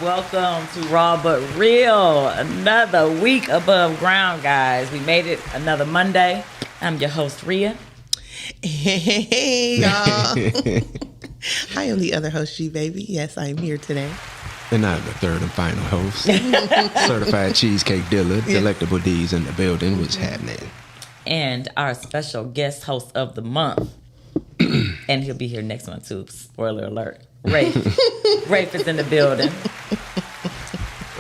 Welcome to Raw But Real. Another week above ground, guys. We made it another Monday. I'm your host, Rhea. Hey, y'all. I am the other host, G-Baby. Yes, I am here today. And I'm the third and final host, certified cheesecake dealer, Delectable D's in the building. What's happening? And our special guest host of the month. And he'll be here next month, too. Spoiler alert. Rafe. Rafe is in the building.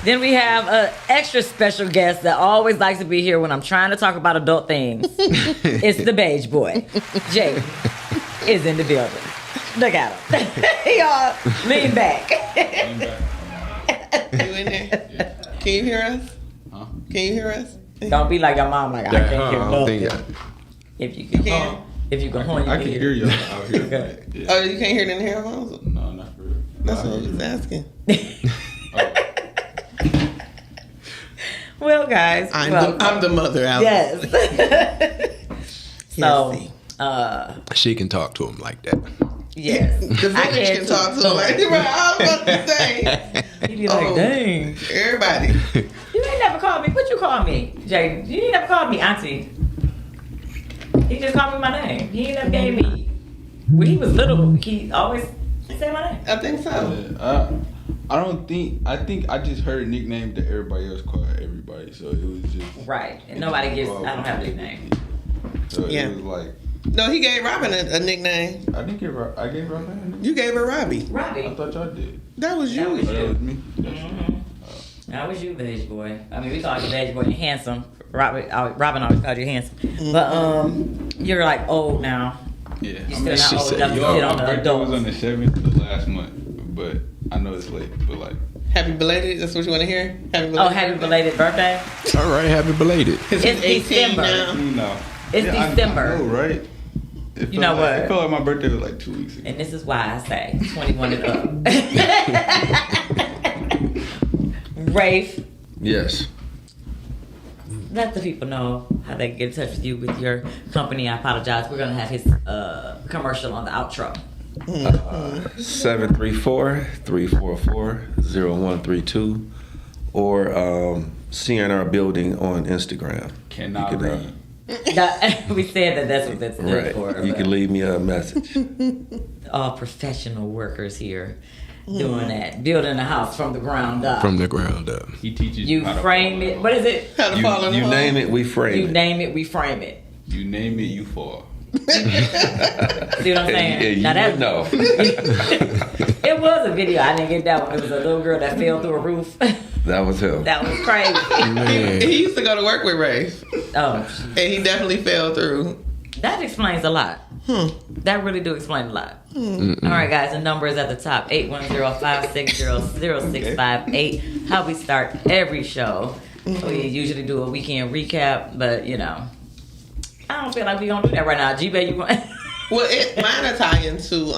Then we have an extra special guest that always likes to be here when I'm trying to talk about adult things. It's the beige boy. Jake is in the building. Look at him. Y'all, lean back. You in there? Yeah. Can you hear us? Huh? Can you hear us? Don't be like your mom, like, I can't hear nothing. If you can hear. If you can horn, I can hear you out here. Okay. Yeah. Oh, you can't hear it in the headphones? No, not for real. That's what I was asking. Well, guys, I'm the mother, Alex. Yes. So, she can talk to him like that. Yes. The village can talk to him like that. Right, I was about to say. He'd be like, dang. Everybody. You ain't never called me. What you call me, Jay? You ain't never called me auntie. He just called me my name. He ain't never gave me. When he was little, he always said my name. I think so. Yeah, I don't think. I think I just heard a nickname that everybody else called everybody, so it was just right. And nobody gives. I don't have a nickname. So it was like. No, he gave Robin a nickname. I didn't give her. I gave Robin a nickname. You gave her Robbie. Robbie. I thought y'all did. That was you. That was you. That was me. That was you, beige boy. I mean, we called you beige boy and handsome. Robin always called you handsome. But you're like old now. Yeah. You're still not old enough to sit on the birthday adults. was on the 7th of last month, but I know it's late. But like. Happy belated. That's what you want to hear. Happy belated birthday. All right, happy belated. It's December. Now. It's December. I know, right? You know what? I feel like my birthday was like 2 weeks ago. And this is why I say 21 and up. Rafe. Yes. Let the people know how they can get in touch with you with your company. I apologize. We're going to have his commercial on the outro. 734-344-0132 or see in our building on Instagram. Cannot read. We said that's what that's good right. for. You can leave me a message. All professional workers here doing that. Building a house from the ground up. From the ground up. He teaches you how to frame it. What is it? How to fall in You love. name it, we frame You it. name it, we frame it. You name it, you fall. See what I'm saying? Yeah, you now that's know. It was a video. I didn't get that one. It was a little girl that fell through a roof. That was him. That was crazy. Man. He used to go to work with Rafe. Oh, And he definitely fell through. that explains a lot. That really do explain a lot. All right, guys, the number is at the top, 810-560-0658. How we start every show. We usually do a weekend recap, but, you know, I don't feel like we're going to do that right now. G-Bay, you want... Well, mine are tie into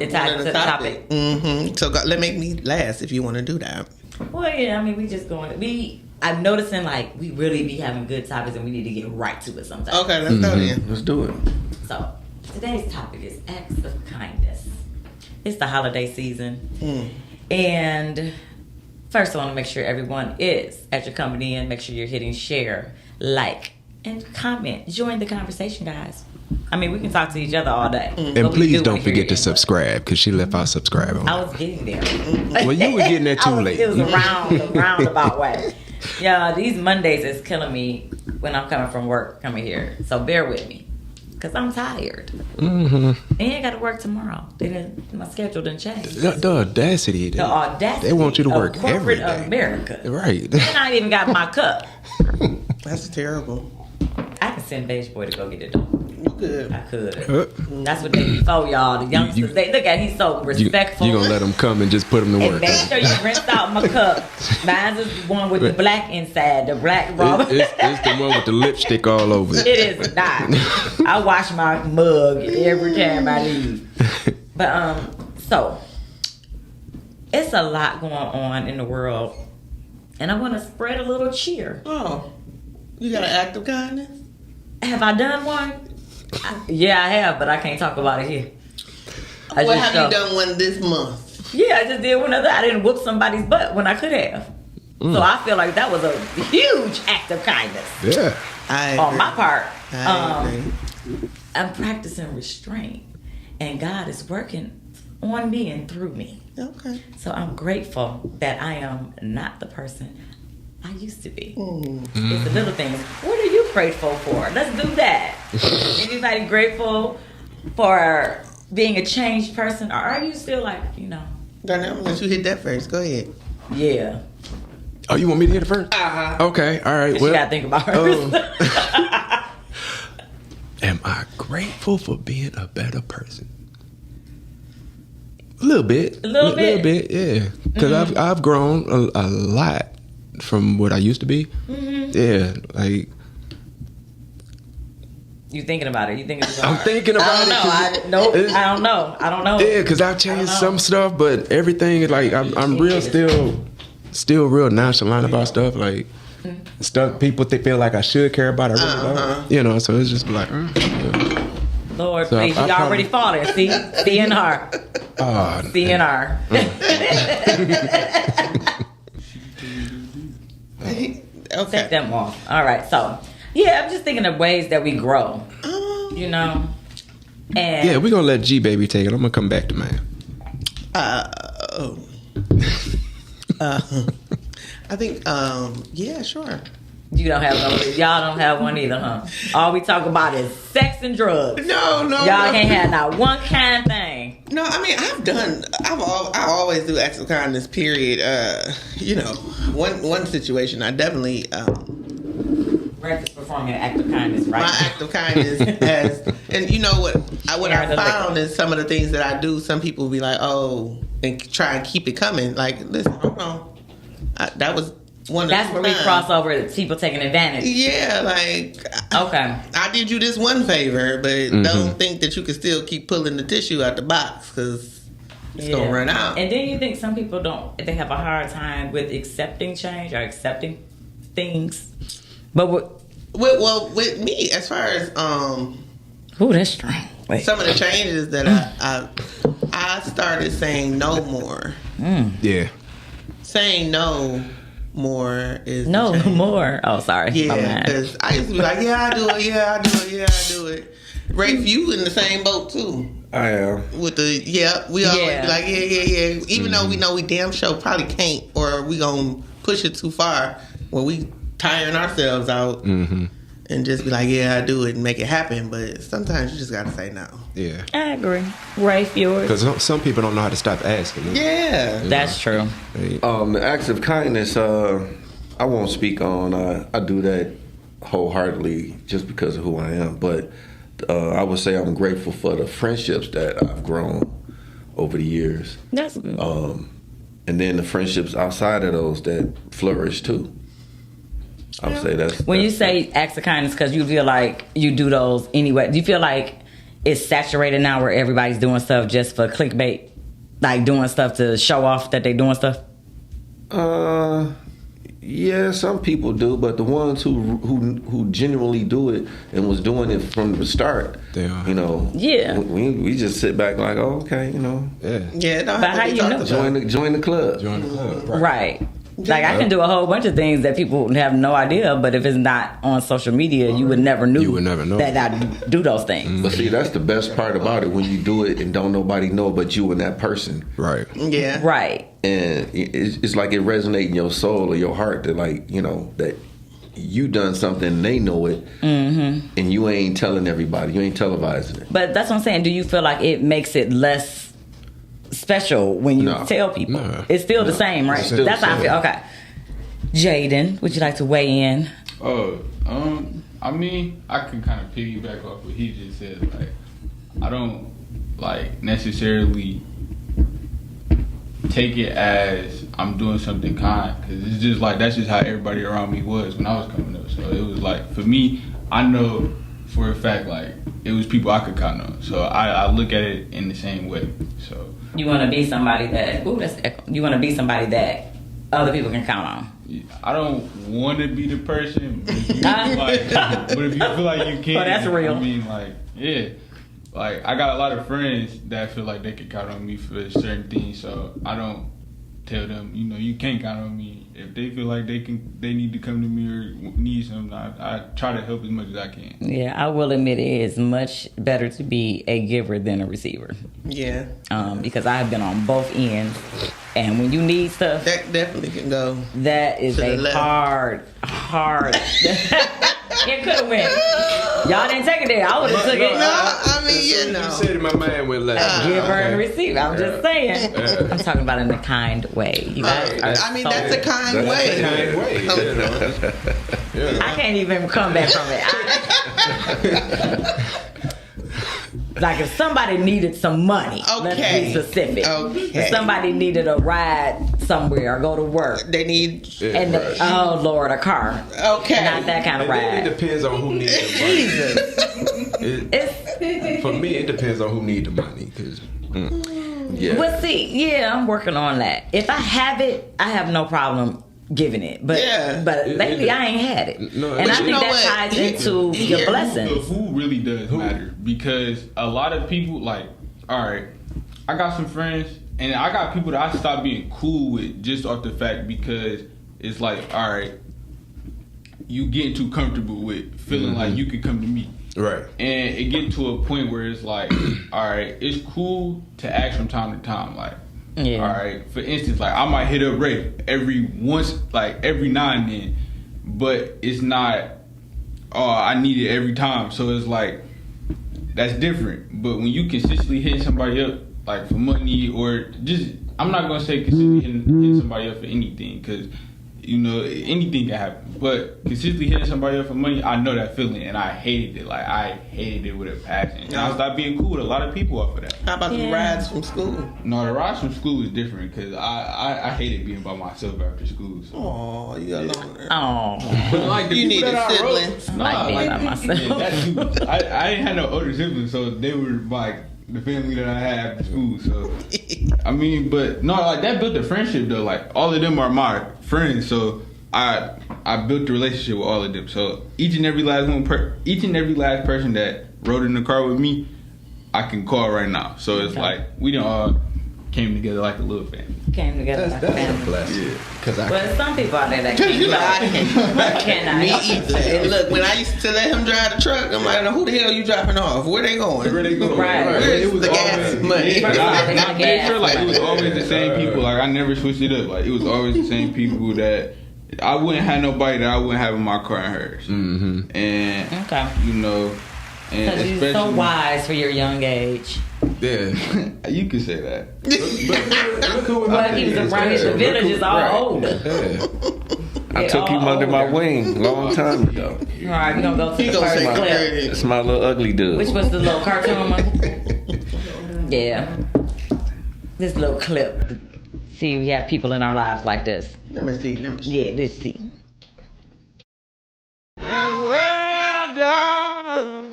It ties into the topic. Mm-hmm. So let make me last if you want to do that. Well, yeah, I mean, we just going to... I'm noticing, like, we really be having good topics and we need to get right to it sometimes. Okay, let's go then. Let's do it. So, today's topic is acts of kindness. It's the holiday season. And first, I want to make sure everyone is, as you're coming in, make sure you're hitting share, like, and comment. Join the conversation, guys. I mean, we can talk to each other all day. And please don't forget to subscribe, because she left out subscribe on I was getting there. Well, you were getting there too late. It was a roundabout way. Yeah, these Mondays is killing me when I'm coming from work, coming here. So bear with me, because I'm tired. And I got to work tomorrow. My schedule didn't change. The audacity. The audacity. They want you to work of every corporate day. America. Right. And I ain't even got my cup. That's terrible. I can send Beige Boy to go get it done. good. I could. That's what they before y'all. The youngsters, they look at he's so respectful. You gonna let them come and just put them to And work? make sure you rinse out my cup. Mine's is the one with the black inside, the black raw. It's the one with the lipstick all over it. It is not. I wash my mug every time I leave. But so it's a lot going on in the world, and I want to spread a little cheer. Oh, you got an act of kindness? Have I done one? Yeah, I have, but I can't talk about it here. What have you done one this month? Yeah, I just did one other. I didn't whoop somebody's butt when I could have. So I feel like that was a huge act of kindness. Yeah. On my part. I agree. I'm practicing restraint, and God is working on me and through me. Okay. So I'm grateful that I am not the person I used to be. It's the little things. What are you grateful for? Let's do that. Anybody grateful for being a changed person, or are you still like, Darnell, I'm gonna let you hit that first. Go ahead. Yeah. Oh, you want me to hit it first? Okay, all right. You gotta think about hers. Am I grateful for being a better person? A little bit. A little bit? Yeah. Because I've grown a lot from what I used to be. Yeah, like. You thinking about it? You thinking about it? I'm thinking about it. I don't know. I don't know. Yeah, because I've changed some stuff, but everything is like I'm real still real nonchalant about stuff. Like stuff people feel like I should care about. I really don't. So it's just like, yeah. Lord, So please, you already falling. See in her. See in her. Okay. Take them off. All right. So, yeah, I'm just thinking of ways that we grow. And Yeah, we're gonna let G Baby take it. I'm gonna come back to mine. I think, yeah, sure. you don't have no. Y'all don't have one either, huh? All we talk about is sex and drugs. No. Y'all can't have not one kind thing. No, I mean, I always do acts of kindness, period. One situation, I definitely, Rex is performing an act of kindness, right? my act of kindness has, and you know what I found is some of the things that I do, some people be like, oh, and try and keep it coming. Like, listen, hold on. That was one of the That's where we cross over to people taking advantage. Yeah, like, Okay. I did you this one favor, but don't think that you can still keep pulling the tissue out the box, because it's going to run out. And then you think some people they have a hard time with accepting change or accepting things. But with me, as far as ooh, that's strong. Wait. some of the changes that I started saying no more. Yeah. Saying no more is No the change. more. Oh, sorry. Yeah, because I used to be like, yeah, I do it. Yeah, I do it. Yeah, I do it. Rafe, you in the same boat too. I am. With the we always be like, yeah. Even though we know we damn sure probably can't, or we gonna push it too far, when we tiring ourselves out and just be like, yeah, I do it and make it happen. But sometimes you just gotta say no. Yeah. I agree. Rafe, yours. Because some people don't know how to stop asking. Yeah. That's true. The acts of kindness, I won't speak on. I do that wholeheartedly just because of who I am. But I would say I'm grateful for the friendships that I've grown over the years. That's good. And then the friendships outside of those that flourish too. I would say that's... When you say acts of kindness, because you feel like you do those anyway, do you feel like it's saturated now where everybody's doing stuff just for clickbait? Like doing stuff to show off that they doing stuff? Yeah, some people do, but the ones who genuinely do it and was doing it from the start, Yeah. we just sit back like, oh, okay, Yeah. Yeah. But how you know? join the club. Join the club. Right. Like I can do a whole bunch of things that people have no idea, but if it's not on social media, you would never know that I do those things. But see, that's the best part about it, when you do it and don't nobody know but you and that person. Right. Yeah. Right. And it's like it resonates in your soul or your heart that, like, that you done something and they know it, and you ain't telling everybody, you ain't televising it. But that's what I'm saying. Do you feel like it makes it less special when you tell people? No. It's still the same, right? Still That's the how I same. feel. Okay. Jaden, would you like to weigh in? I mean, I can kind of piggyback off what he just said. Like, I don't like necessarily take it as I'm doing something kind, because it's just like that's just how everybody around me was when I was coming up. So it was like, for me, I know for a fact like it was people I could count on. So I look at it in the same way. So you want to be somebody that you want to be somebody that other people can count on. I don't want to be the person, but if you feel like you can, that's real. I mean, like, yeah. Like, I got a lot of friends that feel like they can count on me for certain things, so I don't tell them, you can't count on me. If they feel like they need to come to me or need something, I try to help as much as I can. Yeah, I will admit it is much better to be a giver than a receiver. Yeah. Because I've been on both ends, and when you need stuff, that definitely can go. That is a hard. It could have went. Y'all didn't take it there. I would have took it. No, I mean, You said it, my mind went left. Giver and receiver. I'm just saying. I'm talking about in a kind way. You guys that's a kind way. I can't even come back from it. Like if somebody needed some money, let's be specific. If somebody needed a ride somewhere or go to work, they need oh Lord, a car. Okay, not that kind of ride. It depends on who needs the money. For me, it depends on who needs the money. Well, see, I'm working on that. If I have it, I have no problem giving it, but lately I ain't had it, and I think that ties into your blessings. The who really does matter, because a lot of people, like, all right, I got some friends, and I got people that I stopped being cool with just off the fact because it's like, all right, you getting too comfortable with feeling like you could come to me. Right. And it get to a point where it's like, all right, it's cool to ask from time to time, like, all right, for instance, like I might hit up Ray every now and then, but it's not, I need it every time. So it's like, that's different. But when you consistently hit somebody up, like for money or just, I'm not going to say consistently hitting somebody up for anything, because, anything can happen. But consistently hitting somebody up for money, I know that feeling, and I hated it. Like, I hated it with a passion. And I stopped being cool with a lot of people off of that. How about the rides from school? No, the rides from school is different, because I hated being by myself after school. So. Oh, you got longer. Oh. But like the you need a sibling. Like being by myself. Yeah, I didn't have no older siblings, so they were like the family that I had after school. So, I mean, but no, like that built a friendship though. Like all of them are my friends, so I built a relationship with all of them. So each and every last person that rode in the car with me, I can call right now. So it's like we done all came together like a little family. Came together like a family. Blessing. Yeah. Well, some people out there that can't. I cannot. Me either. And look, when I used to let him drive the truck, I'm like, who the hell you dropping off? Where they going? Right. Where's the gas money? First of all, it's not gas. Like it was always the same people. Like I never switched it up. Like it was always the same people that I wouldn't have nobody that I wouldn't have in my car and hers. Mm-hmm. And because you're so wise for your young age. Yeah. You could say that. But he was around the villages all older. Yeah. I took him under my wing a long time ago. All right, we're going to go to the first clip. It's my little ugly dude. Which was the little cartoon one? Yeah. This little clip. See, we have people in our lives like this. Let me see. Yeah, let's see. Well done.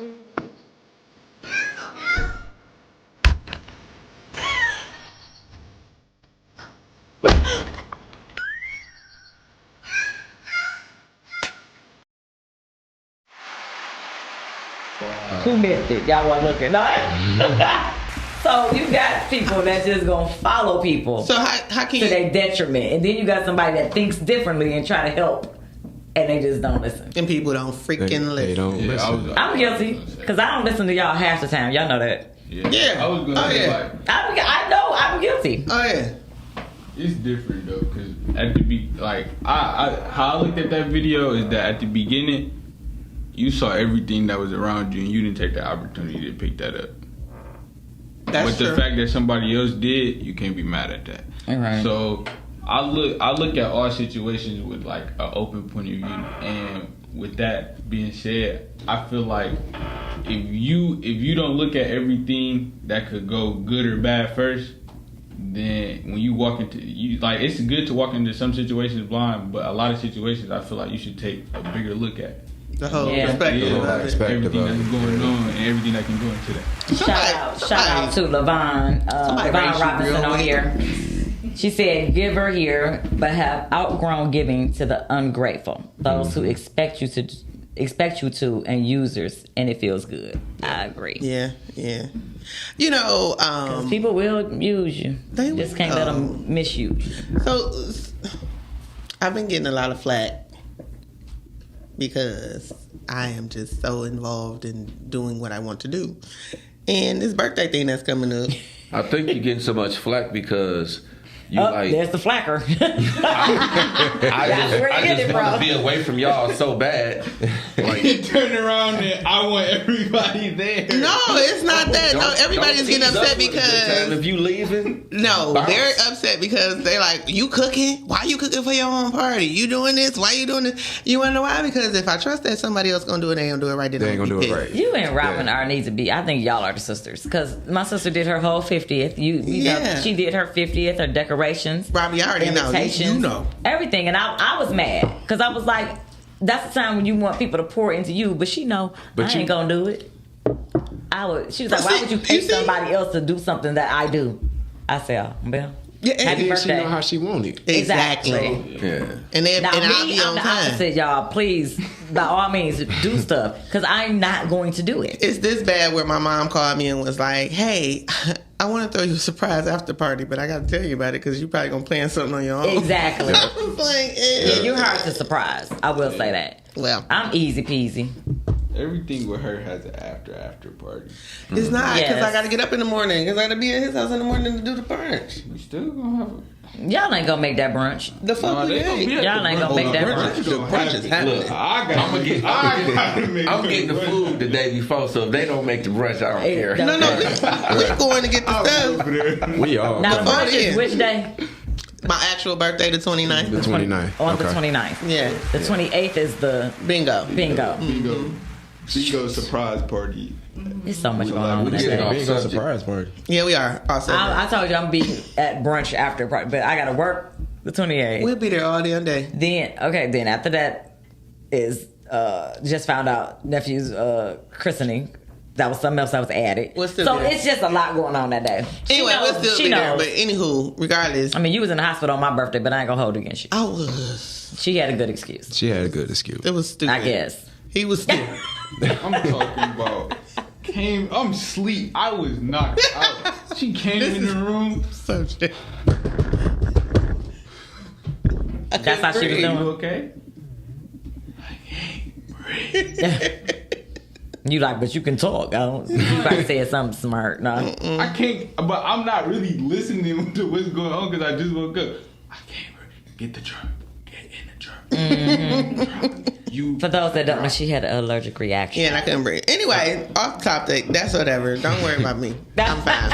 Who missed it? Y'all wasn't looking. No. So you got people that just gonna follow people. So how can to their detriment, and then you got somebody that thinks differently and try to help, and they just don't listen. And people don't freaking listen. They don't listen. I'm guilty because I don't listen to y'all half the time. Y'all know that. Yeah. I was gonna say like I know I'm guilty. Oh yeah. it's different though, because at the how I looked at that video is that at the beginning you saw everything that was around you and you didn't take the opportunity to pick that up. That's but true. the fact that somebody else did, you can't be mad at that. Right. So I look at all situations with like an open point of view, and with that being said, I feel like if you don't look at everything that could go good or bad first, then when you walk into it's good to walk into some situations blind, but a lot of situations I feel like you should take a bigger look at. The whole perspective of it. Everything that's going on and everything that can go into that. Shout out to Levon Robinson on here. She said, giver here, but have outgrown giving to the ungrateful. Those who expect you to, and users, and it feels good. I agree. Yeah. You know, people will use you. They just can't let them misuse you. So, I've been getting a lot of flack because I am just so involved in doing what I want to do. And this birthday thing that's coming up. I think you're getting so much flack because there's the flacker. I just want to be away from y'all so bad. Like, you turn around and I want everybody there. No, it's not that. No, everybody's getting upset because if you leaving. No, they're upset because they're like, you cooking? Why you cooking for your own party? You doing this? Why you doing this? You want to know why? Because if I trust that somebody else gonna do it, they ain't gonna do it right. They ain't gonna do it right. You and Robin are need to be. I think y'all are the sisters because my sister did her whole 50th. You know, she did her 50th, her decorations. Robbie, I already know. You know everything, and I was mad because I was like, "That's the time when you want people to pour into you," but she know I ain't gonna do it. She was like, "Why would you pay somebody else to do something that I do?" I said, "Well, happy birthday." She know how she want it. Exactly. Yeah. And I'll be on I'm the time. opposite, y'all. Please, by all means, do stuff because I'm not going to do it. It's this bad where my mom called me and was like, "Hey, I want to throw you a surprise after party, but I got to tell you about it because you're probably going to plan something on your own." Exactly. I was like, yeah, you're hard to surprise. I will say that. Well, I'm easy peasy. Everything with her has an after party. It's not because I got to get up in the morning because I got to be at his house in the morning to do the brunch. We still gonna have it. Y'all ain't gonna make that brunch. The fuck we ain't. Y'all ain't gonna make that brunch. The brunch is happening. Look, I'm getting the food the day before, so if they don't make the brunch, I don't care. No, we're going to get the stuff. We all. Now the brunch is which day? My actual birthday, the 29th. The 29th. On the 29th. Yeah. The 28th is the bingo. Bingo surprise party. There's so much going on. Bingo surprise party. Yeah, we are. Also, I told you I'm be at brunch after party, but I gotta work the 28th. We'll be there all damn day. Then after that is just found out nephew's christening. That was something else that was added. So it's just a lot going on that day. Anyway, we'll still be there. But anywho, regardless. I mean, you was in the hospital on my birthday, but I ain't gonna hold it against you. I was. She had a good excuse. It was stupid. I guess. He was stupid. I'm talking about I'm asleep. I was knocked out. She came in the room. So shit. That's how she was doing. You okay? I can't breathe. You like, but you can talk. You probably said something smart. No, I can't. But I'm not really listening to what's going on because I just woke up. I can't breathe. Get the truck. Get in the truck. Mm-hmm. For those that don't know, she had an allergic reaction. Yeah, and I couldn't breathe. Anyway, off topic. That's whatever. Don't worry about me. I'm fine.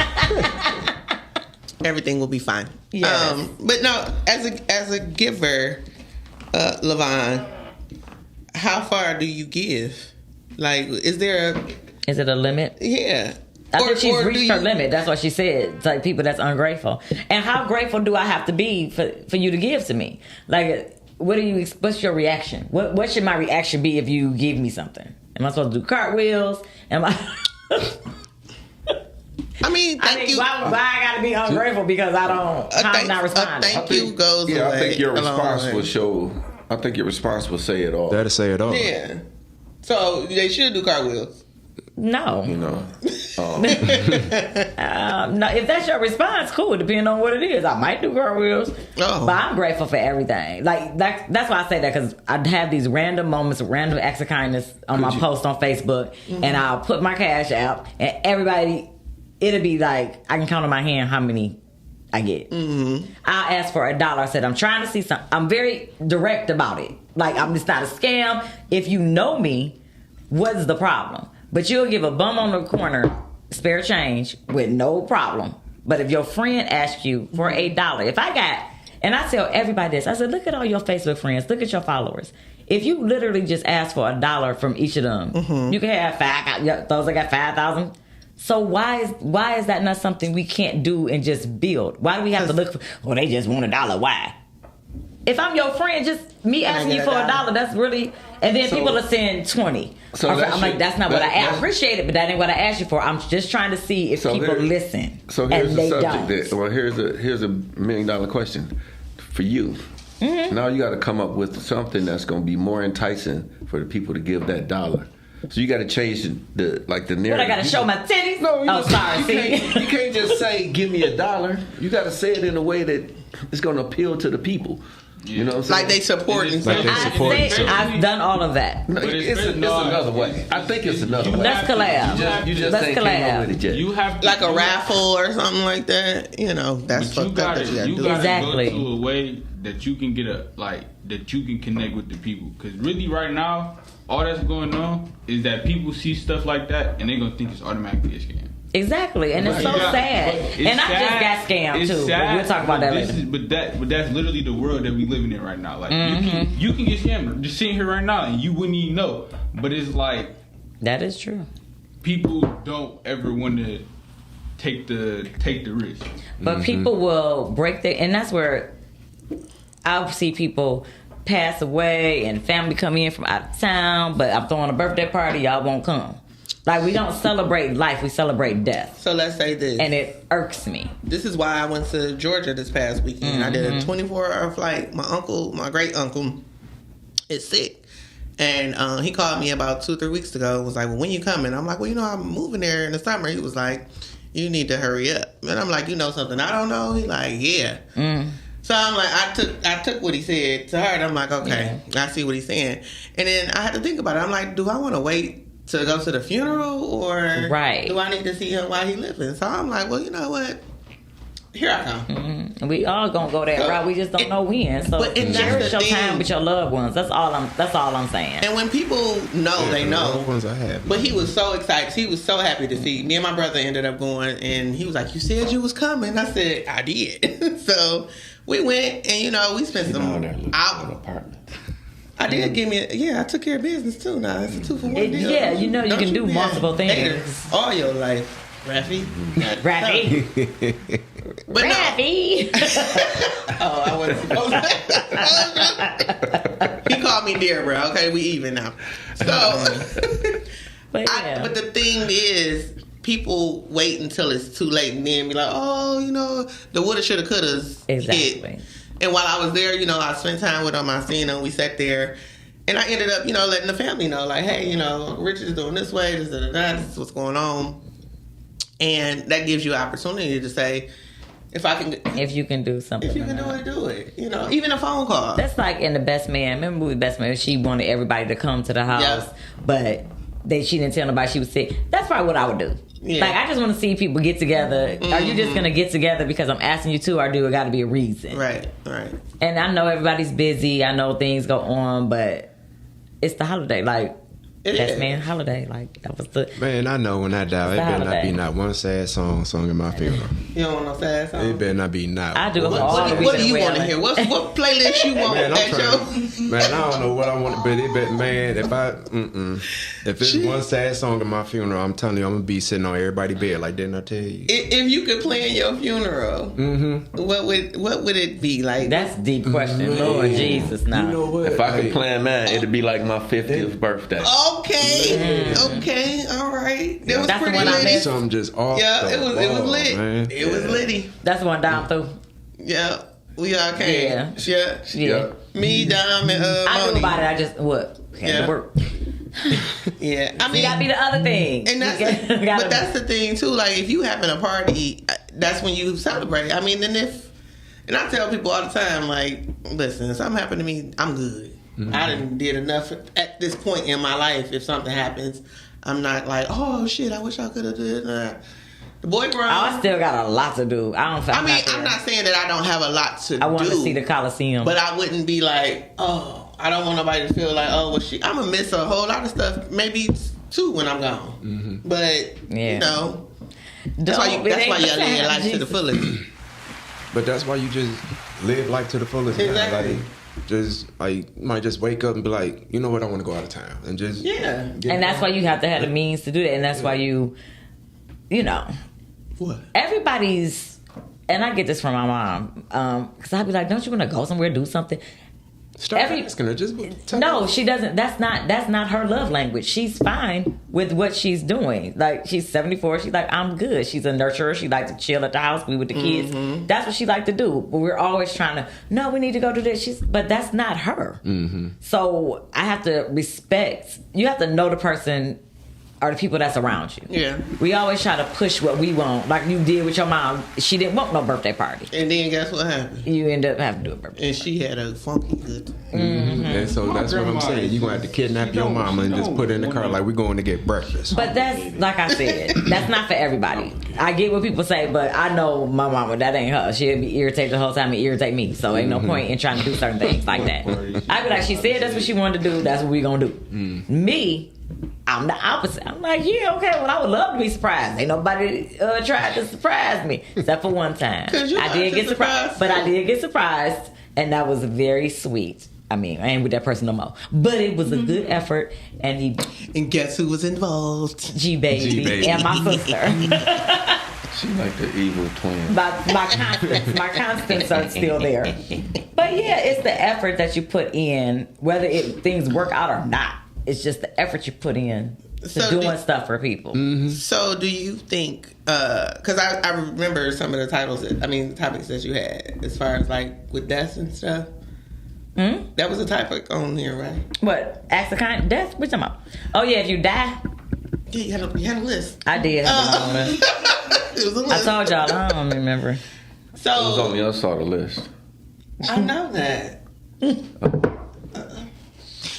Everything will be fine. Yes. But no, as a giver, Levon, how far do you give? Like, is it a limit? Yeah. I think she's reached her limit. That's what she said. It's like people that's ungrateful. And how grateful do I have to be for you to give to me? Like, what's your reaction? What should my reaction be if you give me something? Am I supposed to do cartwheels? Am I? I mean, thank you. Why I gotta be ungrateful because I'm not responding? Thank you goes away. I think your response will show. I think your response will say it all. That'll say it all. Yeah. So they should do cartwheels. No. You know. No. If that's your response, cool. Depending on what it is, I might do cartwheels. Oh. But I'm grateful for everything. Like that's why I say that because I have these random moments, random acts of kindness on my post on Facebook, and I'll put my cash out, and everybody, it'll be like I can count on my hand how many I get. Mm-hmm. I'll ask for $1. I said I'm trying to see something. I'm very direct about it. Like it's not a scam. If you know me, what's the problem? But you'll give a bum on the corner spare change with no problem. But if your friend asks you for $8, And I tell everybody this. I said, look at all your Facebook friends. Look at your followers. If you literally just ask for $1 from each of them, you can have 5. Those that got 5,000. So why is that not something we can't do and just build? Why do we have to look for? Well, they just want $1. Why? If I'm your friend, just me asking you for $1, that's really. And then people are saying 20. So I'm like, that's not what I appreciate it, but that ain't what I asked you for. I'm just trying to see if people listen. So here's the subject. Here's a $1 million question for you. Now you got to come up with something that's going to be more enticing for the people to give that $1. So you got to change the narrative. What, I got to show my titties? No, sorry. You can't just say, give me $1. You got to say it in a way that it's going to appeal to the people. You know what I'm saying? Like they supporting. I've done all of that. No, it's another way. I think it's another way. Let's collab. You just ain't came up with it yet. You have to like a raffle or something like that. You know, that's fucked up that you got to do. Exactly. Go to a way that you can get that you can connect with the people. Because really right now, all that's going on is that people see stuff like that and they're going to think it's automatically a scam. Exactly, and it's so sad. And I just got scammed too. But we'll talk about that later. But that's literally the world that we living in right now. Like you can get scammed just sitting here right now and you wouldn't even know. But it's like that is true. People don't ever want to take the risk. But people will break and that's where I'll see people pass away and family come in from out of town. But I'm throwing a birthday party, y'all won't come. Like, we don't celebrate life, we celebrate death. So let's say this. And it irks me. This is why I went to Georgia this past weekend. I did a 24-hour flight. My great uncle is sick. And he called me about 2-3 weeks ago and was like, well, when you coming? I'm like, well, I'm moving there in the summer. He was like, you need to hurry up. And I'm like, you know something I don't know? He like, yeah. So I'm like, I took what he said to her. And I'm like, okay, I see what he's saying. And then I had to think about it. I'm like, do I want to wait to go to the funeral, or do I need to see him while he living? So I'm like, well, you know what? Here I come. We all gonna go that route. We just don't know when. So cherish your time with your loved ones. That's all I'm saying. And when people know, they know. Ones I have. But he was so excited. He was so happy to see me and my brother ended up going, and he was like, "You said you was coming." I said, "I did." So we went, and we spent some apartment. I did give me I took care of business too now. It's a 2-for-1 deal. Yeah, you can do multiple things. All your life, Raffy. But Raffy. Oh, I wasn't supposed to. He called me dear, bro. Okay, we even now. So, but the thing is, people wait until it's too late and then be like, oh, the woulda, shoulda, couldas hit. And while I was there, I spent time with him. I seen him. We sat there. And I ended up, letting the family know, like, hey, Rich is doing this way, this is what's going on. And that gives you opportunity to say, if you can do something. If you can do it. Even a phone call. That's like in The Best Man. Remember the movie Best Man? She wanted everybody to come to the house, but she didn't tell nobody she was sick. That's probably what I would do. Yeah. Like, I just want to see people get together. Are you just going to get together because I'm asking you to, or do it got to be a reason? Right. And I know everybody's busy. I know things go on, but it's the holiday. Like, Best Man holiday. Like, that was the... Man, I know when I die, it better not be not one sad song sung at my funeral. You don't want no sad song? It better not be not. I do. What do you want to hear? What playlist you want at your... Man, I don't know what I want, but if it's one sad song at my funeral, I'm telling you, I'm going to be sitting on everybody's bed. Like, didn't I tell you? If you could plan your funeral, what would it be like? That's a deep question. Lord Jesus, now. You know what? If I could plan mine, it'd be like my 50th birthday. Okay, all right. That's the one I missed. Something just off. Yeah, it was lit. Man. It was litty. That's the one down through. Yeah, we all came. Yeah. Me, Dom, and I Moni. knew about it. I just had to work. Yeah, I mean, gotta be the other thing. And that's the thing too. Like, if you having a party, that's when you celebrate. I mean, and I tell people all the time, like, listen, if something happened to me, I'm good. I done did enough at this point in my life. If something happens, I'm not like, oh shit, I wish I could have did that. The boy grown. I still got a lot to do. I'm not saying that I don't have a lot to do. I want to see the Coliseum, but I wouldn't be like, oh, I don't want nobody to feel like, oh, well, I'm gonna miss a whole lot of stuff, maybe too, when I'm gone. But that's why you live your life to the fullest. But that's why you live life to the fullest. Exactly. Like, just like might just wake up and be like, you know what, I want to go out of town and just and that's why you have to have the means to do that, and that's why you know, what everybody's. And I get this from my mom, because I'd be like, don't you want to go somewhere, do something? Stop asking her. Just no, she doesn't. That's not her love language. She's fine with what she's doing. Like, she's 74. She's like, I'm good. She's a nurturer. She likes to chill at the house, be with the kids. That's what she like to do. But we're always trying to, no, we need to go do this. But that's not her. So I have to respect. You have to know the person or the people that's around you. Yeah. We always try to push what we want, like you did with your mom. She didn't want no birthday party. And then guess what happened? You end up having to do a birthday. And she had a funky good time. And so that's what I'm saying. You're going to have to kidnap your mama and just put her in the car like we're going to get breakfast. But that's, like I said, that's not for everybody. I get what people say, but I know my mama, that ain't her. She'll be irritated the whole time and irritate me. So ain't no point in trying to do certain things like that. I be like, she said that's what she wanted to do. That's what we going to do. Me, I'm the opposite. I'm like, yeah, okay, well, I would love to be surprised. Ain't nobody tried to surprise me, except for one time. I did get surprised, but I did get surprised, and that was very sweet. I mean, I ain't with that person no more. But it was a good effort, and And guess who was involved? G-Baby, and my sister. She like the evil twin. My constants are still there. But yeah, it's the effort that you put in, whether things work out or not. It's just the effort you put in to doing stuff for people. So do you think, because I remember some of the topics that you had as far as like with deaths and stuff. That was a topic on here, right? What? Acts of kind death? What you talking about? Oh yeah, if you die. Yeah, you had a list. I did have a long list. It was a list. I told y'all, I don't remember. So It was on the other side of the list. I know that.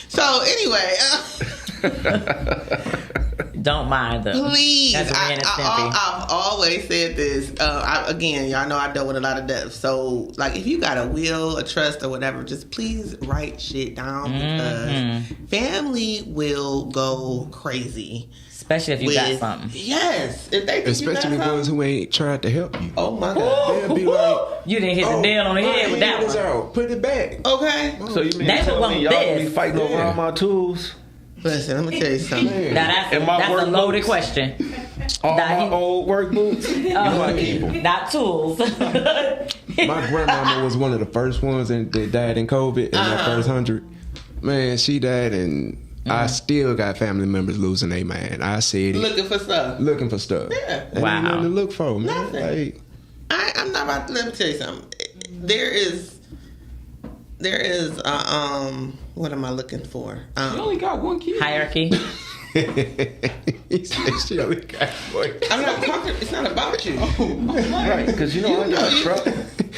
So anyway, don't mind them. please. That's Ren and Stimpy. I've always said this. Again, y'all know I dealt with a lot of deaths. So, like, if you got a will, a trust, or whatever, just please write shit down because family will go crazy. Especially if you got something. Yes, if they think especially you got ones who ain't tried to help you. Oh my God. They'll be like, you didn't hit the nail on the head with that one. Out. Put it back. Okay. So you mean They tell want me y'all this. be fighting over all my tools? Listen, let me tell you something. Now that's a loaded question. All my old work boots? You know I keep them. Not tools. My grandmama was one of the first ones that died in COVID in that first 100. Man, she died and I still got family members losing their mind. I said it. Looking for stuff. Yeah. And Wow. nothing to look for, man. Nothing. Like, I'm not about to, let me tell you something. There is what am I looking for? You only got one kid. Hierarchy. he said she only got one. I'm not talking. It's not about you. Right, because you know I got a truck.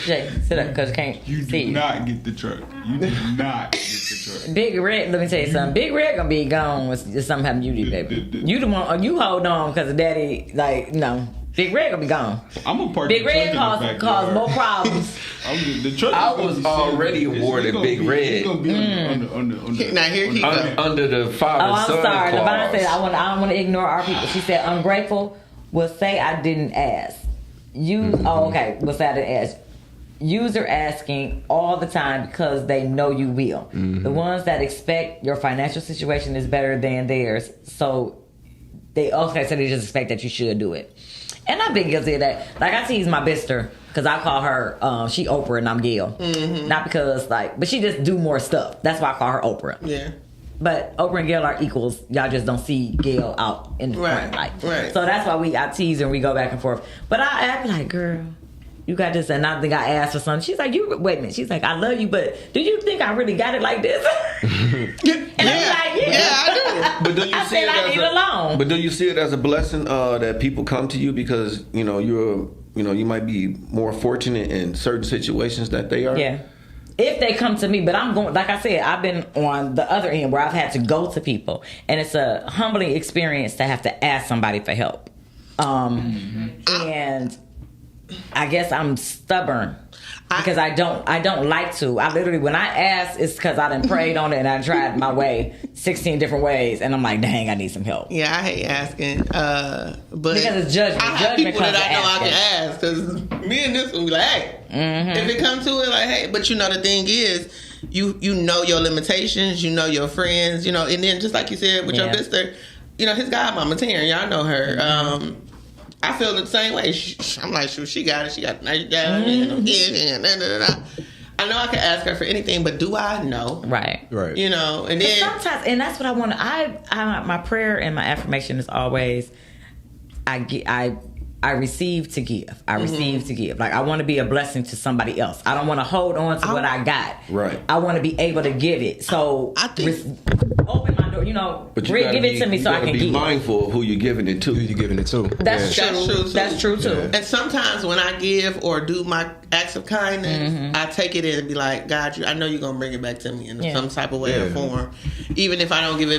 Jay, sit up because can't You see do not get the truck. You do not get the truck. Big Red, let me tell you something. Big Red gonna be gone when something happen to you, baby. You the one, you hold on because of daddy, like, no. Big Red gonna be gone. I'm a part. Big Red cause more problems. The truck I was already awarded Big Red. It's gonna be under. Now here he goes. Under the father Oh, I'm son sorry. clause. Devon said I don't want to ignore our people. She said ungrateful will say I didn't ask. Will say I didn't ask. User asking all the time because they know you will. The ones that expect your financial situation is better than theirs, so they just expect that you should do it. And I've been guilty of that. Like, I tease my bister because I call her she Oprah and I'm Gail. Not because but she just do more stuff. That's why I call her Oprah. Yeah. But Oprah and Gail are equals. Y'all just don't see Gail out in the front. Right. So that's why I tease her and we go back and forth. But I be like, girl, you got this. And I think I asked for something. She's like, wait a minute. She's like, I love you, but do you think I really got it like this? And I'm like, yeah, I But do you I see said it I as need it alone. But do you see it as a blessing that people come to you because you might be more fortunate in certain situations that they are? Yeah. If they come to me, but I'm going, like I said, I've been on the other end where I've had to go to people, and it's a humbling experience to have to ask somebody for help. And I guess I'm stubborn. because I don't like to. I literally, when I ask, it's because I done prayed on it and I tried my way 16 different ways, and I'm like, dang, I need some help. Yeah, I hate asking, but because it's judgment. I have people that I know I can ask, because me and this one be like, hey, if it comes to it, like, hey, but you know the thing is, you know your limitations, you know your friends, you know, and then just like you said with your sister, you know, his godmama Taryn, y'all know her. I feel the same way. I'm like, shoot, she got it. She got a nice job. I know I can ask her for anything, but do I? No. Right. You know, and then sometimes, and that's what I want to. I my prayer and my affirmation is always, I receive to give. I receive to give. Like, I want to be a blessing to somebody else. I don't want to hold on to what I got. Right. I want to be able to give it. So I think open my door. You know, but you give it to me so I can give. be mindful of who you're giving it to. Who you giving it to? That's true. That's true too. And sometimes when I give or do my acts of kindness, I take it in and be like, God, I know you're gonna bring it back to me in some type of way or form. Even if I don't get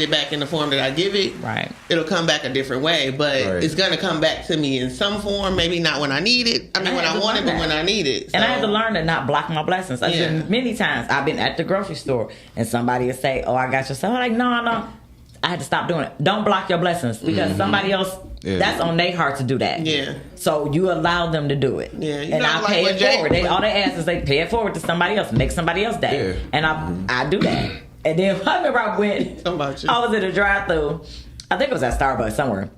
it back in the form that I give it, right? It'll come back a different way, but it's gonna come back to me in some form. Maybe not when I need it. I mean, when I want it, but when I need it. So. And I had to learn to not block my blessings. I've been many times. I've been at the grocery store and somebody will say, "Oh, I got your stuff." I'm like, no. I had to stop doing it. Don't block your blessings because somebody else, that's on their heart to do that. Yeah. So you allow them to do it. Yeah. And I pay it forward. All they ask is they pay it forward to somebody else, make somebody else day. Yeah. And I do that. And then I remember I was at a drive-thru. I think it was at Starbucks somewhere.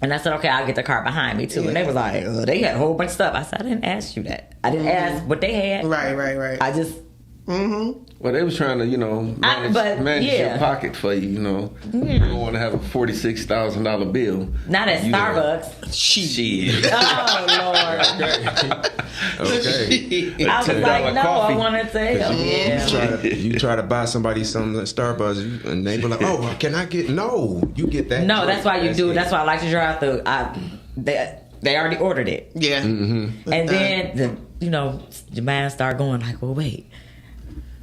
And I said, okay, I'll get the car behind me too. And they was like, they had a whole bunch of stuff. I said, I didn't ask you that. I didn't ask what they had. Right. I just... Well, they was trying to, manage your pocket for you, you know. You don't want to have a $46,000 bill. Not at Starbucks. Shit. Oh, Lord. Okay. I was like, no, I wanted to help. You try to buy somebody something at Starbucks, and they be like, oh, can I get... No, you get that. No, that's why you do. That's why I like to drive through. They already ordered it. Yeah. And then, the man start going like, well, wait.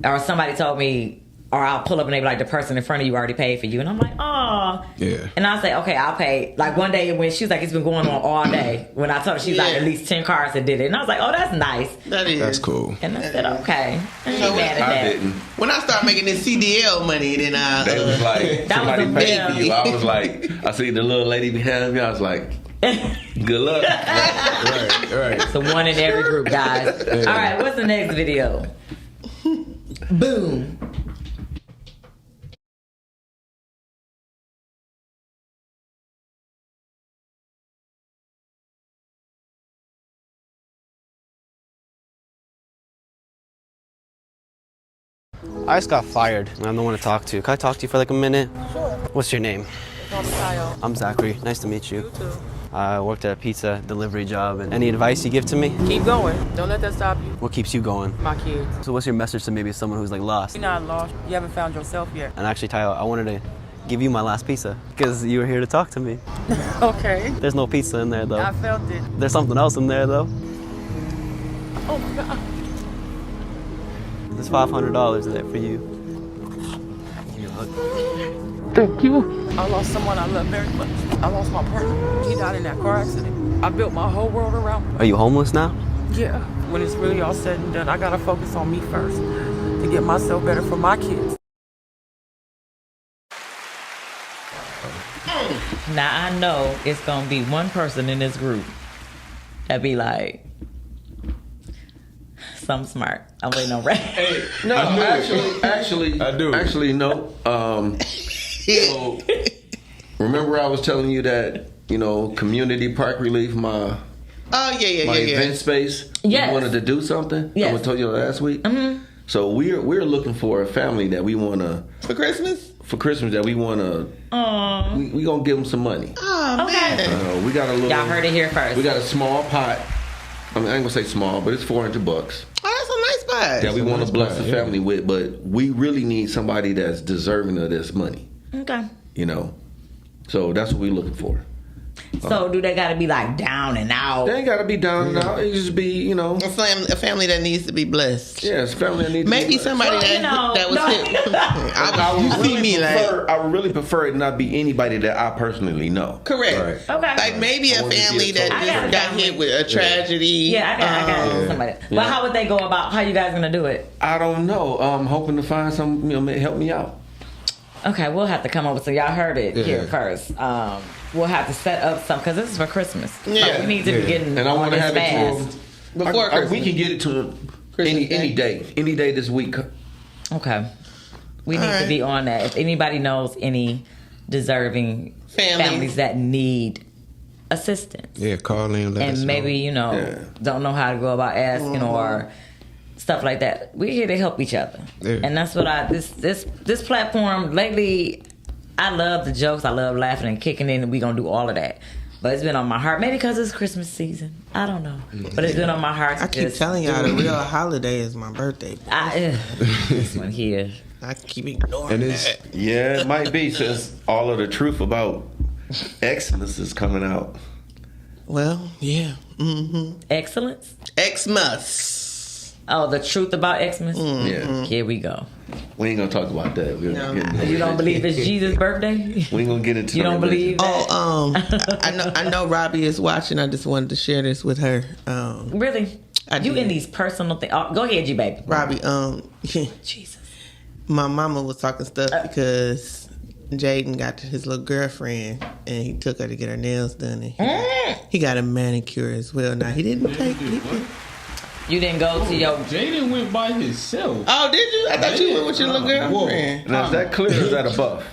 Or somebody told me, or I'll pull up and they be like, the person in front of you already paid for you. And I'm like, oh. Yeah. And I say, okay, I'll pay. Like one day when she was like, it's been going on all day. When I told her, she's like, at least 10 cars that did it. And I was like, oh, that's nice. That's cool. And I said, okay. I ain't mad at that. When I started making this CDL money, then they was like, somebody paid for you. I was like, I see the little lady behind me. I was like, good luck. Right. So one in every group, guys. All right, what's the next video? Boom. I just got fired. I'm the one to talk to. Can I talk to you for like a minute? Sure. What's your name? Kyle. I'm Zachary. Nice to meet you. You too. I worked at a pizza delivery job. And any advice you give to me? Keep going. Don't let that stop you. What keeps you going? My kids. So what's your message to maybe someone who's like lost? You're not lost. You haven't found yourself yet. And actually, Tayo, I wanted to give you my last pizza because you were here to talk to me. Okay. There's no pizza in there though. I felt it. There's something else in there though. Oh my God. There's $500 there for you. Thank you. I lost someone I love very much. I lost my partner. He died in that car accident. I built my whole world around him. Are you homeless now? Yeah. When it's really all said and done, I gotta focus on me first to get myself better for my kids. Now I know it's gonna be one person in this group that be like, something smart. I'm waiting on Ray. Hey, no, actually, I do. Actually, no. So, remember I was telling you that, community park relief, my event space. Yes. We wanted to do something. Yes. I told you last week. Mm-hmm. So we're looking for a family that we want to for Christmas that we want to. We gonna give them some money. Oh man. We got a little. Y'all heard it here first. We got a small pot. I ain't gonna say small, but it's $400. Oh, that's a nice pot. That we want to bless the family with, but we really need somebody that's deserving of this money. Okay. So that's what we're looking for. So do they got to be like down and out? They ain't got to be down and out. It just be, a family that needs to be blessed. Yeah, it's a family that needs maybe to be blessed. somebody that was I would really prefer it not be anybody that I personally know. Correct. Okay. Like maybe a family that just got hit with a tragedy. Yeah, I got somebody. But how would they go about? How you guys gonna do it? I don't know. I'm hoping to find some, help me out. Okay, we'll have to come up with. So y'all heard it here first. We'll have to set up some because this is for Christmas. Yeah, so we need to be getting. And I want to have fast. it to before Christmas. We can get it to any day this week. Okay, we need to be on that. If anybody knows any deserving families that need assistance, call in. Let us and maybe don't know how to go about asking or stuff like that. We're here to help each other, and that's what this platform lately. I love the jokes. I love laughing and kicking in, and we gonna do all of that. But it's been on my heart, maybe because it's Christmas season. I don't know, but it's been on my heart. I keep telling y'all the real holiday is my birthday. This one here. I keep ignoring that. Yeah, it might be since all of the truth about Xmas is coming out. Well, yeah. Mm-hmm. Excellence? Xmas. Oh, the truth about Xmas? Mm-hmm. Yeah. Here we go. We ain't gonna talk about that. You don't believe it's Jesus' birthday? We ain't gonna get into. You don't believe that? I know Robbie is watching. I just wanted to share this with her. Really? In these personal things? Oh, go ahead, G baby. Robbie, Jesus. My mama was talking stuff because Jaden got his little girlfriend and he took her to get her nails done. And he got a manicure as well. Now he didn't take. You didn't go to your... Jaden went by himself. Oh, did you? I thought you went with your little girlfriend. Now, is that clear or is that a buff?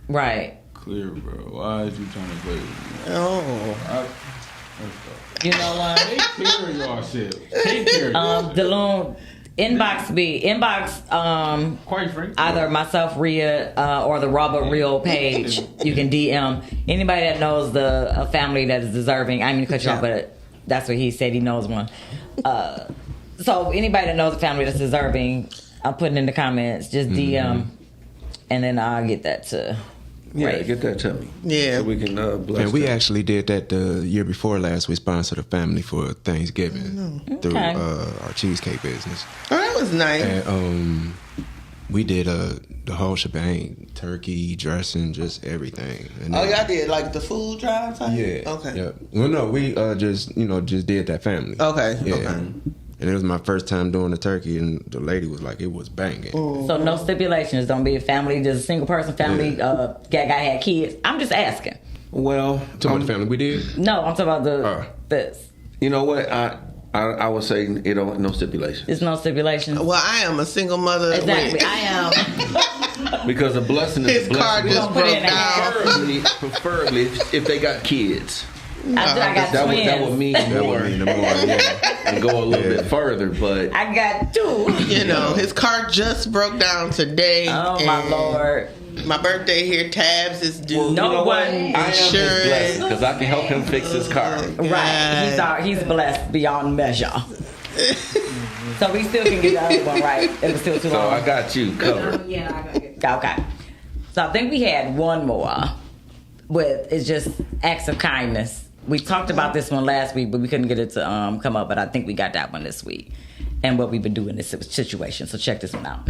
Right. Clear, bro. Why is you trying to play with me? Oh. You know what? Take care of yourself. Take care of yourself. DeLune, inbox, quite frankly, either myself, Rhea, or the RawbutReal page. You can DM anybody that knows a family that is deserving. I didn't mean to cut you off, but that's what he said. He knows one. So anybody that knows a family that's deserving, I'm putting in the comments. Just DM, and then I'll get that to. Yeah, get that to me. Yeah, so we can bless. And we actually did that the year before last. We sponsored a family for Thanksgiving through our cheesecake business. Oh, that was nice. And we did the whole shebang: turkey, dressing, just everything. And y'all did like the food drive type? Yeah. Okay. Yeah. Well, no, we just did that family. Okay. Yeah. Okay. And it was my first time doing the turkey, and the lady was like, it was banging. So no stipulations. Don't be a family, just a single person family. Guy had kids. I'm just asking. Well, talking about the family we did. No, I'm talking about this. You know what? I would say no stipulations. There's no stipulations. Well, I am a single mother. Exactly, I am. Because a blessing is a blessing. His car just broke down. Preferably if they got kids. I got twins. That would mean more, and go a little bit further. But I got two. His car just broke down today. Oh my Lord! My birthday here, tabs is due. Well, no one. I am his blessing because I can help him fix his car. Right, he's blessed beyond measure. So we still can get the other one right. It was still too long. So I got you covered. Yeah, I got it. Okay. So I think we had one more. It's just acts of kindness. We talked about this one last week, but we couldn't get it to come up. But I think we got that one this week, and what we've been doing in this situation. So check this one out.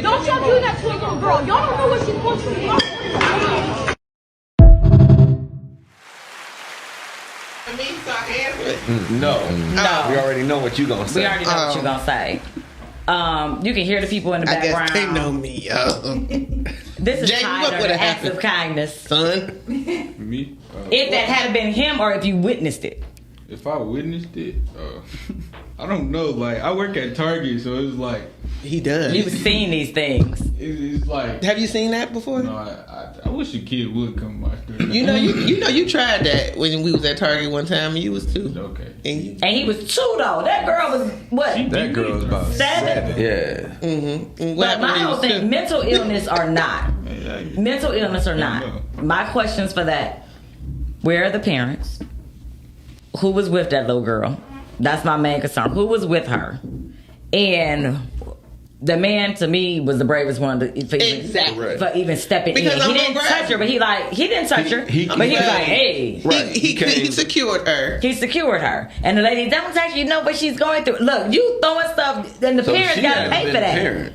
Don't y'all do that to a little girl. Y'all don't know what she's supposed to do. No. We already know what you're going to say. We already know what you're going to say. You can hear the people in the background. I guess they know me. This is Jay, Tyler, the acts of kindness. Son? Me? If that had been him or if you witnessed it. If I witnessed it, I don't know. Like, I work at Target, so it's like... He does. You've seen these things. It's like. Have you seen that before? No, I wish a kid would come my store. You tried that when we was at Target one time, and you was 2. Okay. And he was 2 though. That girl was what? That girl was about 7. Yeah. Mm-hmm. But my whole thing, mental illness or not, mental illness or not. My questions for that: where are the parents? Who was with that little girl? That's my main concern. Who was with her? And the man, to me, was the bravest one for even stepping because in. He didn't touch her, but he didn't touch her. But he was like, hey. Right. He secured her. He secured her. And the lady, don't touch you know what she's going through. Look, you throwing stuff, and the parents got to pay for that.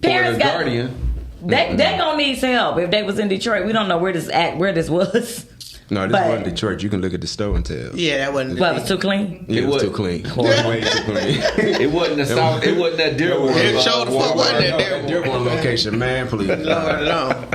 Parents got guardian. They gonna need some help. If they was in Detroit, we don't know where this was. No, this wasn't Detroit. You can look at the store and tell. Yeah, that wasn't. Well, it was too clean. It was too clean. Way too clean. It wasn't the South. It wasn't that Dearborn. It showed the fuck wasn't that Dearborn location, man. Please. Lord, no.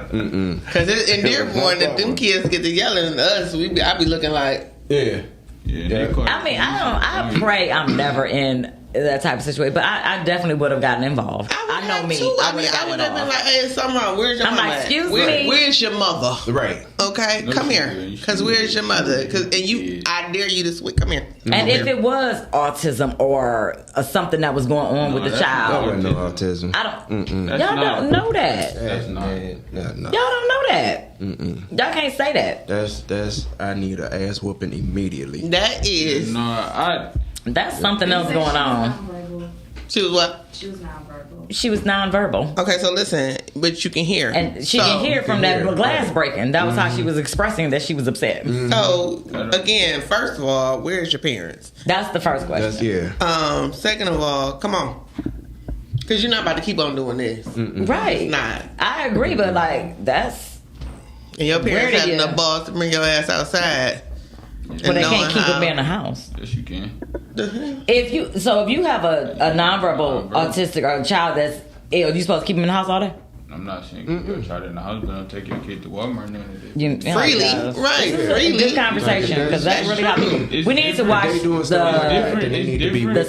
Because in Dearborn, them kids get to yelling at us. I be looking like. Yeah. I mean, I pray I'm never in that type of situation, but I definitely would have gotten involved. I know me. I would have been like, hey, something wrong. Where's your mother? Excuse me. Where's your mother? Right. Okay, come here. Because where's your mother? I dare you to switch. Come here. And if it was autism or something that was going on with the child. That wasn't no autism. I don't. Y'all don't know that. That's not. Y'all don't know that. Y'all can't say that. That's. I need an ass whooping immediately. That is. That's something else going on. She was what? She was nonverbal. Okay, so listen, but you can hear. And she can hear from that glass breaking. That was how she was expressing that she was upset. So, again, first of all, where's your parents? That's the first question. Second of all, come on. Because you're not about to keep on doing this. Right. It's not. I agree, but that's... And your parents having the balls to bring your ass outside. But they can't keep them in the house. Yes, you can. If you have a nonverbal autistic or a child that's ill, you supposed to keep them in the house all day? I'm not saying keep your child in the house, but don't take your kid to Walmart none of this. Freely, right? Freely. Good conversation, because that's really how people. We need to watch the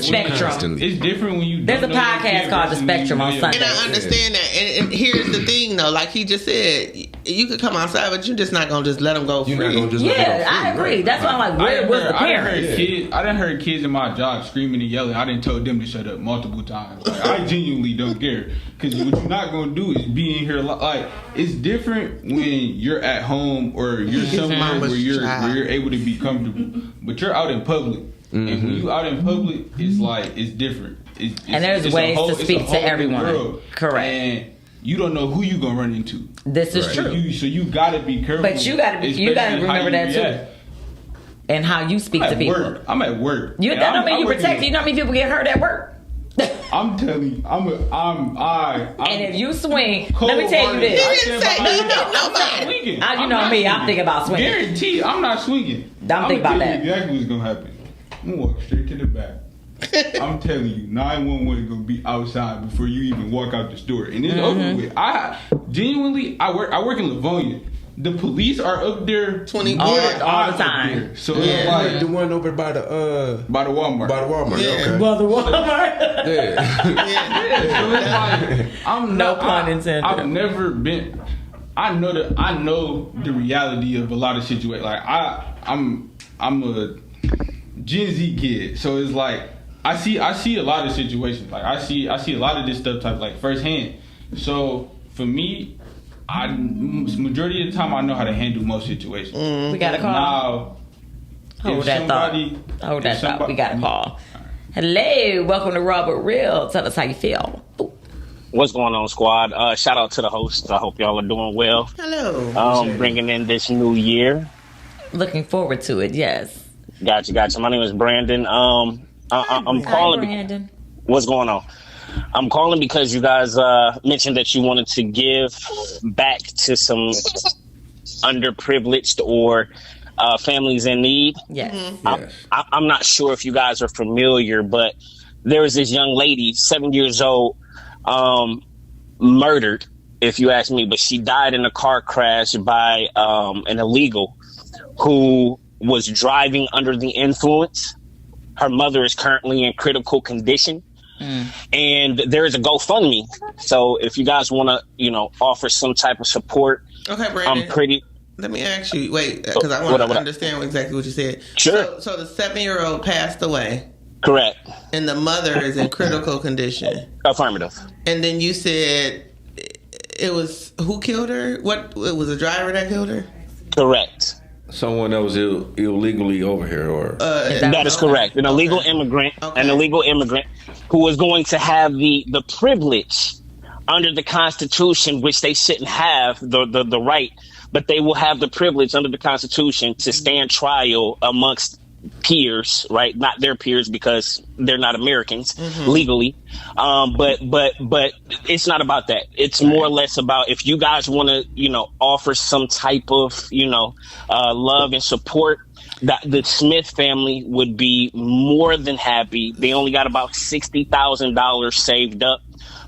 Spectrum. It's different when you. There's a podcast called The Spectrum on Sunday. And I understand that. And here's the thing, though. Like he just said, you could come outside, but you're just not gonna just let them go free. I agree. That's why I'm like, where was the parents? I done heard kids in my job screaming and yelling. I done told them to shut up multiple times. Like, I genuinely don't care, because what you're not gonna do is be in here like it's different when you're at home or you're somewhere where you're able to be comfortable, but you're out in public, and when you out in public, it's different. And there's ways to speak to everyone. Correct. And you don't know who you gonna run into. This is true. So you gotta be careful. But you gotta remember that too. And how you speak to people. I'm at work. That don't mean you protect. You know how many people get hurt at work? I'm telling you, and if you swing, let me tell you this. He didn't say nobody. You know me, I'm thinking about swinging. Guarantee, I'm not swinging. I'm thinking about that. Exactly what's gonna happen. I'm gonna walk straight to the back. I'm telling you, 911 is gonna be outside before you even walk out the store, and it's over with. I work in Livonia. The police are up there 24 all the time. So it's like the one over by the Walmart. By the Walmart. Yeah. Okay. By the Walmart. So it's like no pun intended. I've never been. I know the reality of a lot of situations. Like I'm a Gen Z kid, so it's like I see a lot of situations. Like I see a lot of this stuff type like firsthand. So for me, majority of the time I know how to handle most situations. We got a call. Now, Hold that thought. We got a call. Hello, welcome to RawbutReal. Tell us how you feel. Ooh. What's going on, squad? Shout out to the hosts. I hope y'all are doing well. Hello. Bringing in this new year. Looking forward to it. Yes. Gotcha. My name is Brandon. I'm calling. Brandon. What's going on? I'm calling because you guys mentioned that you wanted to give back to some underprivileged or families in need. Yes. I'm not sure if you guys are familiar, but there was this young lady, 7 years old, murdered, if you ask me, but she died in a car crash by an illegal who was driving under the influence. Her mother is currently in critical condition. And there is a GoFundMe. So if you guys want to, offer some type of support, okay, Brandon. Let me ask you, because I want to understand exactly what you said. Sure. So the 7-year-old passed away. Correct. And the mother is in critical condition. Affirmative. And then you said it was who killed her? It was a driver that killed her? Correct. Someone that was illegally over here, or that is correct. An illegal immigrant, who was going to have the privilege under the Constitution, which they shouldn't have the right, but they will have the privilege under the Constitution to stand trial amongst peers, right? Not their peers because they're not Americans legally. But it's not about that. It's more or less about if you guys want to, offer some type of, love and support, that the Smith family would be more than happy. They only got about $60,000 saved up,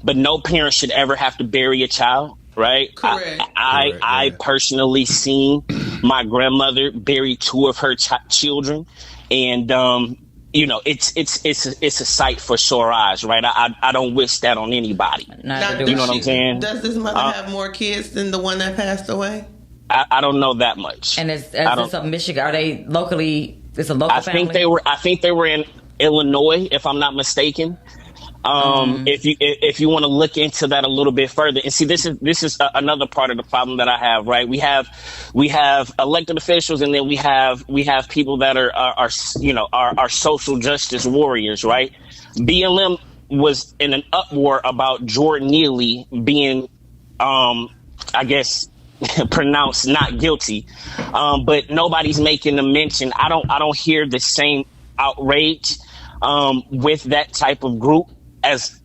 but no parent should ever have to bury a child. Right. Correct. I personally seen my grandmother bury 2 of her children, and it's a sight for sore eyes. Right. I don't wish that on anybody. Now, you know what I'm saying? Does this mother have more kids than the one that passed away? I don't know that much. And is this up in Michigan? Are they locally? It's a local family. I think they were in Illinois, if I'm not mistaken. If you want to look into that a little bit further, and see, this is another part of the problem that I have. Right, we have elected officials, and then we have people that are social justice warriors. Right, BLM was in an uproar about Jordan Neely being, I guess, pronounced not guilty, but nobody's making a mention. I don't hear the same outrage with that type of group as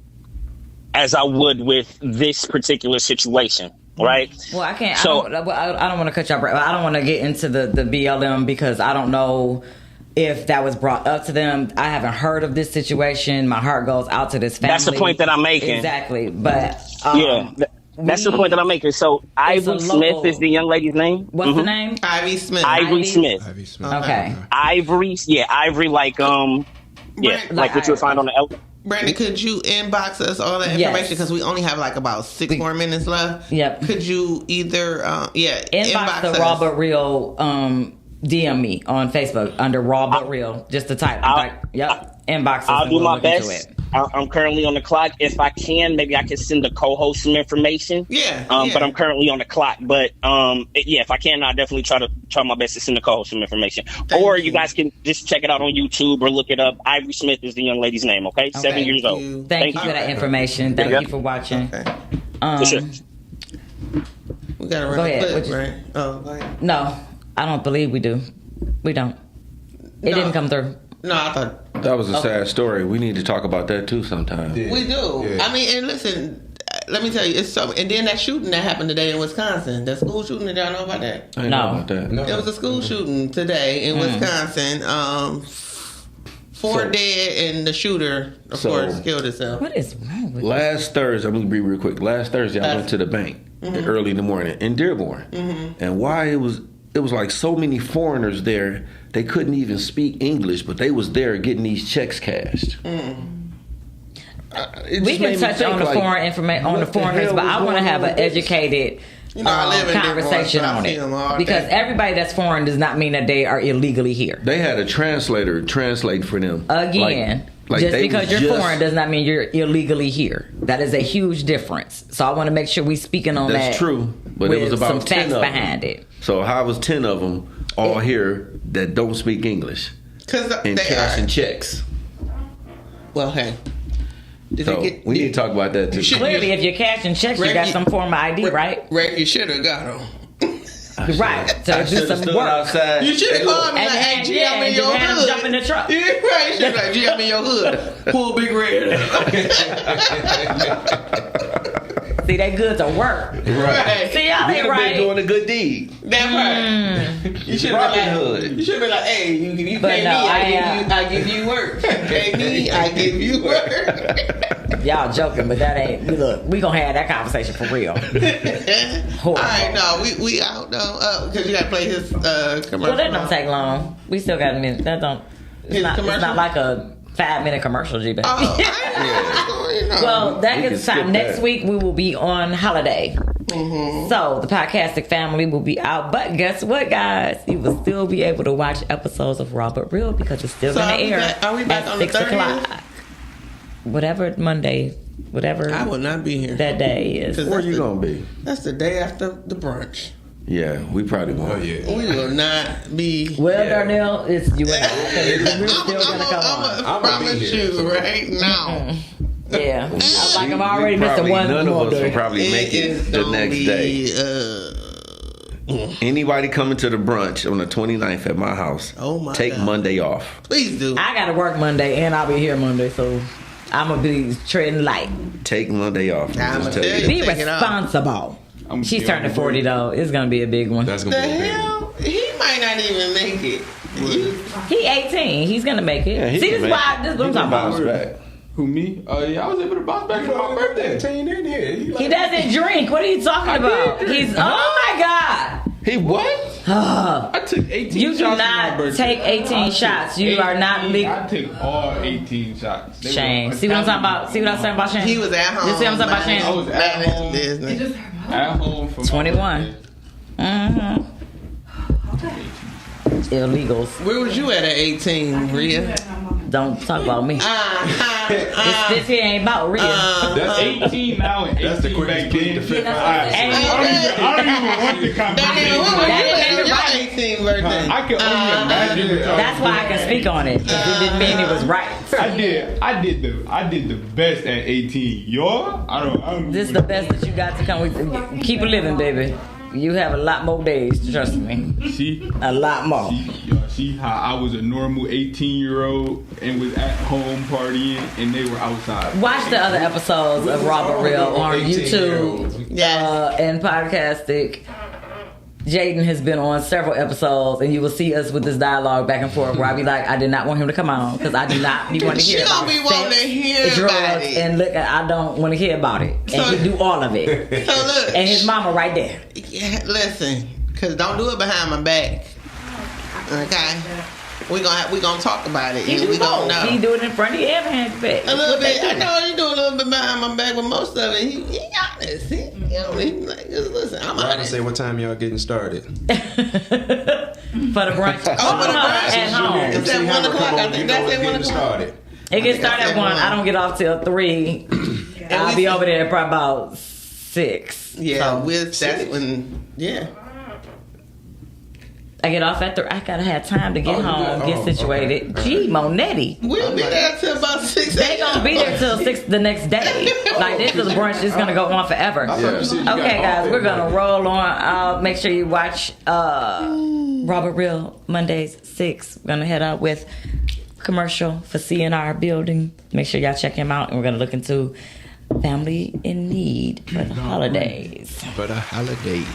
I would with this particular situation, right? Well, I can't. So I don't want to cut you off. I don't want to get into the BLM because I don't know if that was brought up to them. I haven't heard of this situation. My heart goes out to this family. That's the point that I'm making. Exactly, but that's the point that I'm making. So Ivy Smith is the young lady's name. What's the name? Ivy Smith. Ivy Smith. Okay. Ivory, like like what you would find on the. Brandon, could you inbox us all that information? Because we only have like about 6 more minutes left. Yep. Could you either, inbox the RawbutReal, DM me on Facebook under RawbutReal. Just the title. Inbox us. I'll do my best. I'm currently on the clock. If I can, maybe I can send the co-host some information. But I'm currently on the clock. But if I can, I'll definitely try my best to send the co-host some information. Or you guys can just check it out on YouTube or look it up. Ivory Smith is the young lady's name. Okay, 7 years old. Thank you for that information. Thank you for watching. Okay. For sure. We gotta run a clip, right? Oh, go ahead. No, I don't believe we do. We don't. It didn't come through. No, I thought that was a sad story. We need to talk about that too sometime. Yeah. We do. Yeah. I mean, and listen, let me tell you, it's so. And then that shooting that happened today in Wisconsin, that school shooting. Did y'all know about that? I didn't know about that. No. It was a school shooting today in Wisconsin. 4 dead, and the shooter, of course, killed himself. What is wrong with Last Thursday, I'm going to be real quick. Last Thursday, I went to the bank early in the morning in Dearborn. And why it was like so many foreigners there, they couldn't even speak English, but they was there getting these checks cashed. We can touch on the foreign information on the foreigners, but I want to have an educated conversation on it, because everybody that's foreign does not mean that they are illegally here. They had a translator translate for them. Again, just because you're foreign does not mean you're illegally here. That is a huge difference. So I want to make sure we speaking on that. That's true, but it was about some 10 facts of behind them. it. So how was 10 of them all here that don't speak English and cashing checks? Well, hey. We need to talk about that too. Clearly, if you're cashing checks, you got some form of ID, right? You should have got them. Right. So do some work. Outside. You should have called me hey, G, I'm in your hood. Jump in the truck. Yeah, right. You should have like, G, I'm in your hood. Pull Big Red. See, they good to work. Right. See, y'all ain't right. Been doing a good deed. That's right. You should have been like, hey, you pay me, I give you work. You pay me, I give you work. Y'all joking, but that ain't. Look, we gonna have that conversation for real. All right, no, we out though, because you gotta play his commercial. Well, that don't take long. We still got a minute. That don't. It's not like a 5-minute commercial, G baby. Yeah. Well, that We gets can time. skip Next that. week we will be on holiday. So the Podcastic family will be out. But guess what, guys? You will still be able to watch episodes of Robert Real because it's still So going to are we air back- are we back at on the 6 o'clock. 30th? Whatever Monday, whatever I will not be here. that day is. 'Cause Where that's you the- gonna be? That's the day after the brunch. Yeah, we probably won't. Oh yeah. We will not be. Well, Yeah. Darnell, it's you and I. 'Cause we're still going to come on. I'm promise here, you so- right now. Yeah. Like I'm already We missing probably- one None more of us will day. probably make is it the gonna next be, day. Anybody coming to the brunch on the 29th at my house, Oh my take God. Monday off. Please do. I got to work Monday and I'll be here Monday, so I'm going to be treading light. Take Monday off. I'ma Just tell tell you. you. Be Take it off. responsible. I'm She's still turning on 40 though. It's gonna be a big one. That's The gonna be a big one. hell? He might not even make it. He 18. He's gonna make it. Yeah, he See, can this make why it. this is what I'm He can talking bounce about. back. Who, me? Yeah, I was able to bounce back for my birthday. He doesn't drink. What are you talking about? He's oh my god. He what? I took 18 You shots do for my not birthday. take 18 I took shots. You are not 18 legal. I took all 18 shots. They Shane. were See what I'm talking about? See what I'm saying about Shane? He was at home. You see what I'm talking about, minding- Shane? I was at minding his home. business. At home for my 21. birthday. Illegals. Where was you at 18, Rhea? Don't talk about me. This here ain't about Rhea. That's 18 now and 18 That's the back quickest plead then. to fifth. And I don't even want the conversation. That Your 18 birthday. I can only imagine. what y'all that's why I can speak on it. 'Cause it didn't mean it was right. I did the best at 18. Y'all? I don't. This is the best that you got to come with. Keep it living, baby. You have a lot more days, trust me. See? A lot more. Y'all see how I was a normal 18-year-old and was at home partying and they were outside. Watch the other episodes of Robert Real on YouTube and Podcastic. Jaden has been on several episodes, and you will see us with this dialogue back and forth where I be like, I did not want him to come on because I did not be wanting to hear She about don't be wanting sex, to hear about drugs, it. and look, I don't want to hear about it. And So- he do all of it. So look. And his mama right there. Yeah, listen, cause don't do it behind my back. Okay, we gonna talk about it. He and do we gonna both. know He do it in front of you and behind your back. a little What they bit. I do. know he do a little bit behind my back, but most of it, he honest. He like, just listen, I'm Y'all gonna honest. say what time y'all getting started? For the brunch. Oh, for the brunch? At home. It's at 1 o'clock. I think that's at 1 o'clock. Started. It gets started at at 1. one. I don't get off till 3. I'll be over there probably about 6. Yeah, So, that's when. Yeah. I get off at 3. I gotta have time to get home, get situated. Okay. Gee, Monetti. We'll be there till about 6 They gonna be there till 6 the next day. Like this is brunch is gonna go on forever. Okay, guys, we're gonna roll on. Make sure you watch Robert Real Mondays 6. We're gonna head out with commercial for CNR building. Make sure y'all check him out, and we're gonna look into family in need for the holidays. For the holidays.